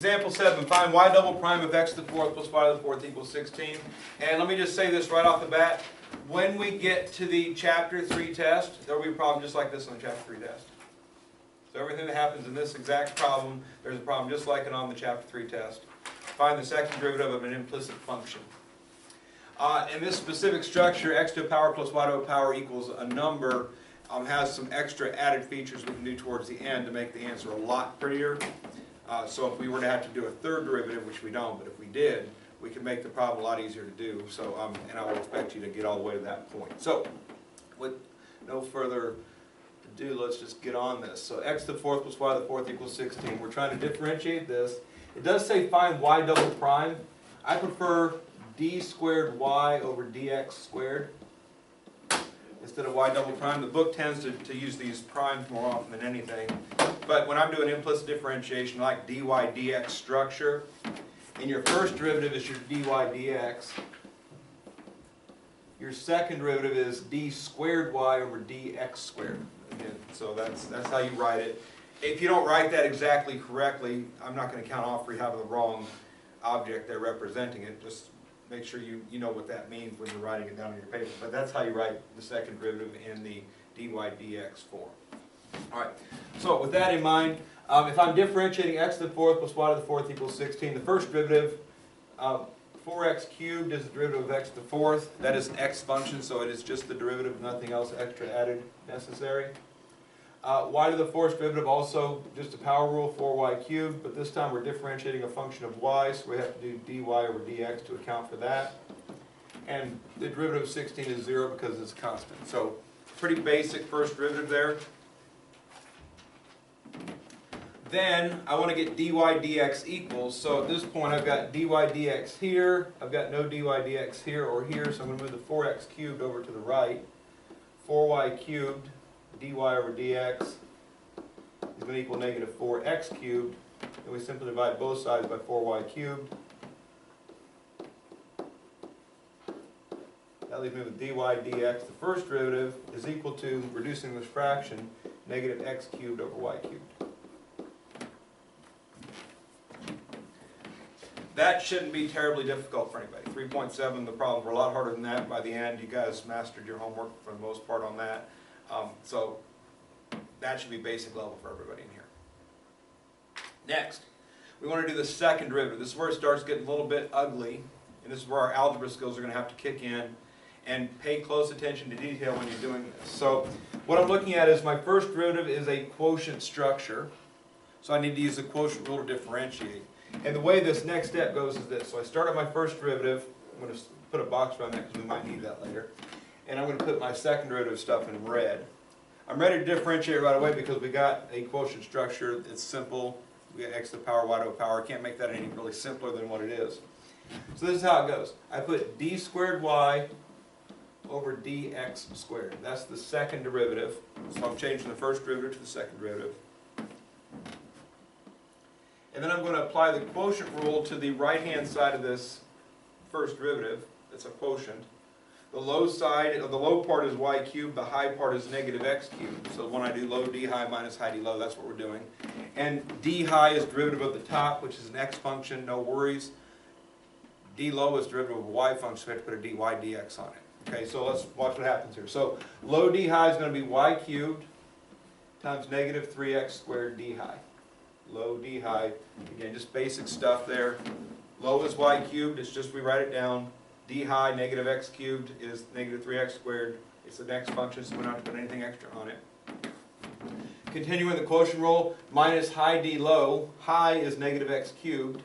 Example 7, find y double prime of x to the fourth plus y to the fourth equals 16. And let me just say this right off the bat. When we get to the chapter 3 test, there will be a problem just like this on the chapter 3 test. So everything that happens in this exact problem, there's a problem just like it on the chapter 3 test. Find the second derivative of an implicit function. In this specific structure, x to the power plus y to the power equals a number, has some extra added features we can do towards the end to make the answer a lot prettier. So if we were to have to do a third derivative, which we don't, but if we did, we could make the problem a lot easier to do. So, and I will expect you to get all the way to that point. So, with no further ado, let's just get on this. So x to the fourth plus y to the fourth equals 16. We're trying to differentiate this. It does say find y double prime. I prefer d squared y over dx squared instead of y double prime. The book tends to use these primes more often than anything. But when I'm doing implicit differentiation, like dy dx structure, and your first derivative is your dy dx. Your second derivative is d squared y over dx squared. Again, so that's how you write it. If you don't write that exactly correctly, I'm not going to count off for you having the wrong object there representing it. Just make sure you know what that means when you're writing it down on your paper. But that's how you write the second derivative in the dy dx form. Alright, so with that in mind, if I'm differentiating x to the fourth plus y to the fourth equals 16, the first derivative, 4x cubed is the derivative of x to the fourth. That is an x function, so it is just the derivative, nothing else extra added necessary. Y to the fourth derivative, also just a power rule, 4y cubed, but this time we're differentiating a function of y, so we have to do dy over dx to account for that. And the derivative of 16 is 0 because it's constant. So pretty basic first derivative there. Then I want to get dy dx equals, so at this point I've got dy dx here, I've got no dy dx here or here, so I'm going to move the 4x cubed over to the right. 4y cubed dy over dx is going to equal negative 4x cubed, and we simply divide both sides by 4y cubed. That leaves me with dy dx. The first derivative is equal to, reducing this fraction, negative x cubed over y cubed. That shouldn't be terribly difficult for anybody. 3.7, the problems were a lot harder than that. By the end, you guys mastered your homework for the most part on that. So that should be basic level for everybody in here. Next, we want to do the second derivative. This is where it starts getting a little bit ugly, and this is where our algebra skills are going to have to kick in. And pay close attention to detail when you're doing this. So what I'm looking at is my first derivative is a quotient structure. So I need to use the quotient rule to differentiate. And the way this next step goes is this. So I start at my first derivative. I'm going to put a box around that because we might need that later. And I'm going to put my second derivative stuff in red. I'm ready to differentiate right away because we got a quotient structure. It's simple. We got x to the power, y to the power. I can't make that any really simpler than what it is. So this is how it goes. I put d squared y over dx squared. That's the second derivative. So I'm changing the first derivative to the second derivative. And then I'm going to apply the quotient rule to the right-hand side of this first derivative. It's a quotient. The low side, the low part is y cubed, the high part is negative x cubed. So when I do low d high minus high d low, that's what we're doing. And d high is derivative of the top, which is an x function, no worries. D low is derivative of a y function, so we have to put a dy dx on it. Okay, so let's watch what happens here. So low d high is going to be y cubed times negative 3x squared d high. Low d high, again, just basic stuff there. Low is y cubed, it's just we write it down. D high, negative x cubed, is negative 3x squared. It's an x function, so we don't have to put anything extra on it. Continuing the quotient rule, minus high d low. High is negative x cubed.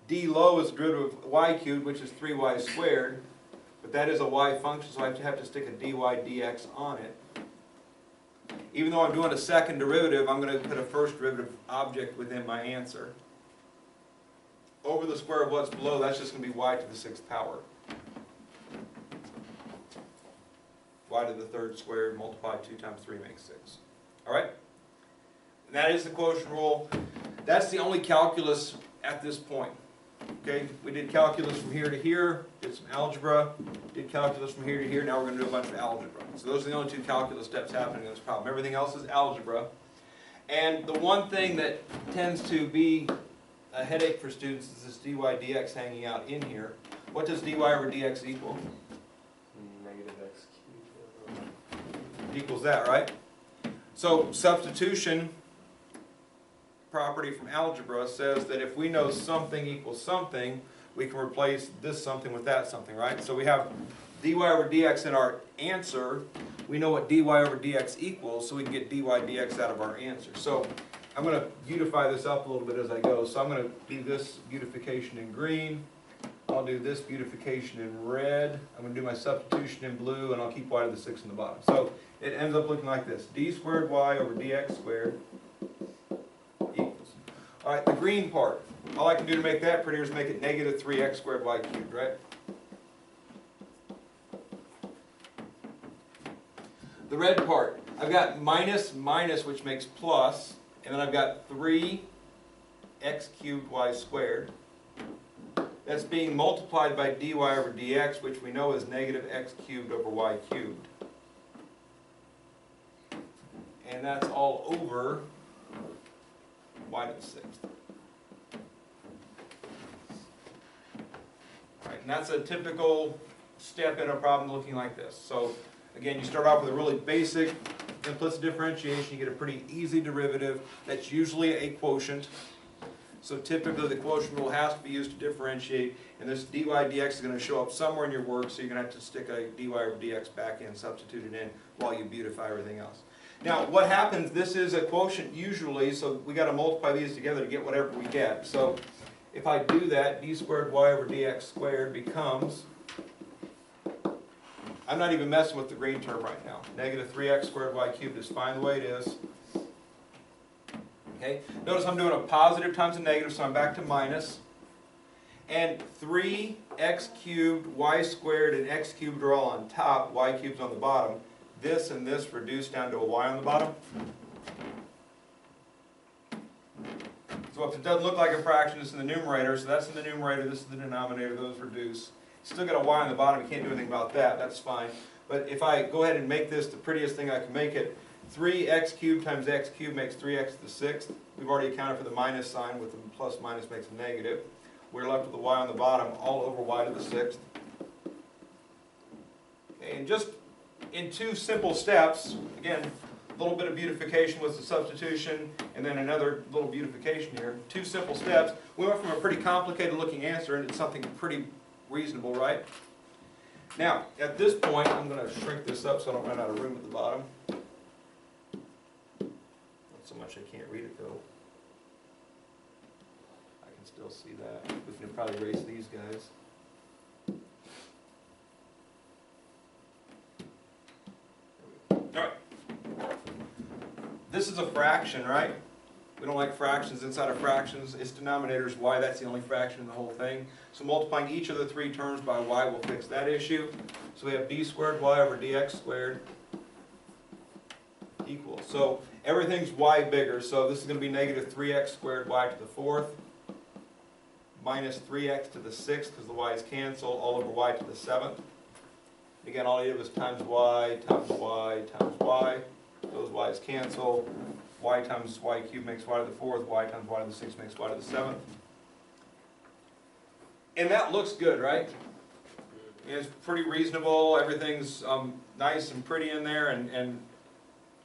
D low is the derivative of y cubed, which is 3y squared. But that is a y function, so I have to stick a dy dx on it. Even though I'm doing a second derivative, I'm going to put a first derivative object within my answer. Over the square of what's below, that's just going to be y to the sixth power. Y to the third squared multiplied 2 times 3 makes 6. Alright? And that is the quotient rule. That's the only calculus at this point. Okay, we did calculus from here to here, did some algebra, did calculus from here to here, now we're going to do a bunch of algebra. So those are the only two calculus steps happening in this problem. Everything else is algebra. And the one thing that tends to be a headache for students is this dy dx hanging out in here. What does dy over dx equal? Negative x cubed. Equals that, right? So substitution property from algebra says that if we know something equals something, we can replace this something with that something, right? So we have dy over dx in our answer. We know what dy over dx equals, so we can get dy dx out of our answer. So I'm going to beautify this up a little bit as I go. So I'm going to do this beautification in green. I'll do this beautification in red. I'm going to do my substitution in blue, and I'll keep y to the 6 in the bottom. So it ends up looking like this. D squared y over dx squared equals. All right, the green part. All I can do to make that prettier is make it negative 3x squared y cubed, right? The red part. I've got minus, minus, which makes plus, and then I've got 3x cubed y squared. That's being multiplied by dy over dx, which we know is negative x cubed over y cubed. And that's all over y to the 6th. All right, and that's a typical step in a problem looking like this. So again, you start off with a really basic implicit differentiation. You get a pretty easy derivative. That's usually a quotient. So typically the quotient rule has to be used to differentiate, and this dy dx is going to show up somewhere in your work, so you're going to have to stick a dy over dx back in, substitute it in while you beautify everything else. Now what happens, this is a quotient usually, so we got to multiply these together to get whatever we get. So if I do that, d squared y over dx squared becomes, I'm not even messing with the green term right now. Negative 3x squared y cubed is fine the way it is. Okay. Notice I'm doing a positive times a negative, so I'm back to minus. And 3x cubed, y squared, and x cubed are all on top, y cubed's on the bottom. This and this reduce down to a y on the bottom. So if it doesn't look like a fraction, it's in the numerator, so that's in the numerator, this is the denominator, those reduce. Still got a y on the bottom, you can't do anything about that, that's fine. But if I go ahead and make this the prettiest thing I can make it, 3x cubed times x cubed makes 3x to the 6th. We've already accounted for the minus sign, with the plus minus makes a negative. We're left with the y on the bottom, all over y to the 6th. And just in two simple steps, again, a little bit of beautification with the substitution, and then another little beautification here. Two simple steps. We went from a pretty complicated looking answer into something pretty reasonable, right? Now, at this point, I'm going to shrink this up so I don't run out of room at the bottom. Not so much I can't read it, though. I can still see that. We can probably erase these guys. All right. This is a fraction, right? We don't like fractions inside of fractions. Its denominator is y. That's the only fraction in the whole thing. So multiplying each of the three terms by y will fix that issue. So we have d squared y over dx squared equals. So everything's y bigger. So this is going to be negative 3x squared y to the 4th minus 3x to the 6th, because the y's cancel, all over y to the 7th. Again, all I did was times y times y times y. Those y's cancel. Y times y cubed makes y to the 4th, y times y to the 6th makes y to the 7th. And that looks good, right? It's pretty reasonable, everything's nice and pretty in there, and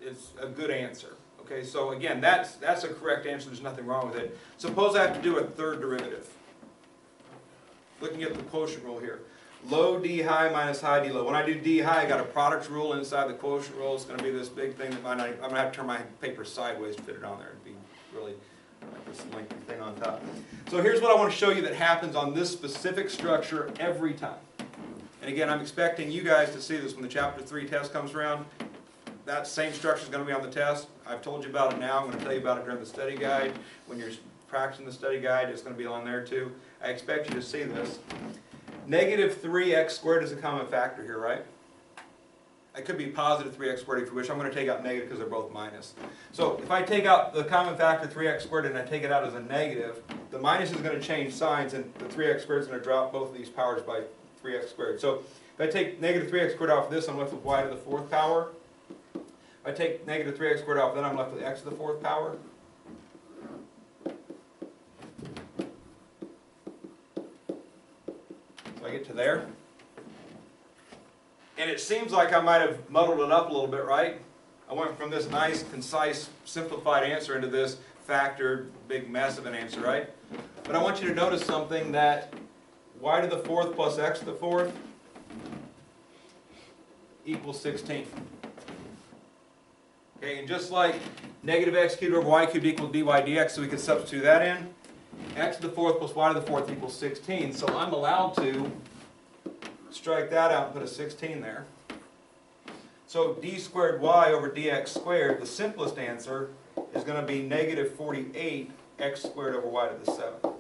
it's a good answer. Okay, so again, that's a correct answer, there's nothing wrong with it. Suppose I have to do a third derivative. Looking at the quotient rule here. Low d high minus high d low. When I do d high, I got a product rule inside the quotient rule. It's going to be this big thing that might not, I'm going to have to turn my paper sideways to fit it on there. It'd be really like this lengthy thing on top. So here's what I want to show you that happens on this specific structure every time. And again, I'm expecting you guys to see this when the chapter 3 test comes around. That same structure is going to be on the test. I've told you about it now. I'm going to tell you about it during the study guide. When you're practicing the study guide, it's going to be on there too. I expect you to see this. Negative 3x squared is a common factor here, right? It could be positive 3x squared if you wish. I'm going to take out negative because they're both minus. So if I take out the common factor 3x squared and I take it out as a negative, the minus is going to change signs, and the 3x squared is going to drop both of these powers by 3x squared. So if I take negative 3x squared off this, I'm left with y to the 4th power. If I take negative 3x squared off, then I'm left with x to the 4th power. get to there. And it seems like I might have muddled it up a little bit, right? I went from this nice, concise, simplified answer into this factored, big mess of an answer, right? But I want you to notice something, that y to the fourth plus x to the fourth equals 16. Okay, and just like negative x cubed over y cubed equals dy dx, so we can substitute that in, x to the fourth plus y to the fourth equals 16. So I'm allowed to strike that out and put a 16 there. So d squared y over dx squared, the simplest answer, is going to be negative 48 x squared over y to the 7th.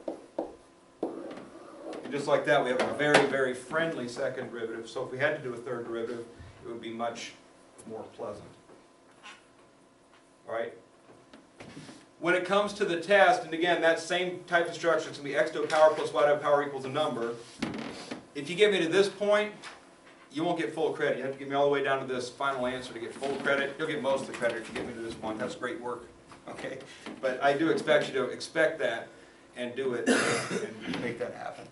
And just like that, we have a very, very friendly second derivative. So if we had to do a third derivative, it would be much more pleasant. All right? When it comes to the test, and again, that same type of structure, it's going to be x to the power plus y to the power equals a number. If you get me to this point, you won't get full credit. You have to get me all the way down to this final answer to get full credit. You'll get most of the credit if you get me to this point. That's great work. Okay? But I do expect you to expect that and do it and make that happen.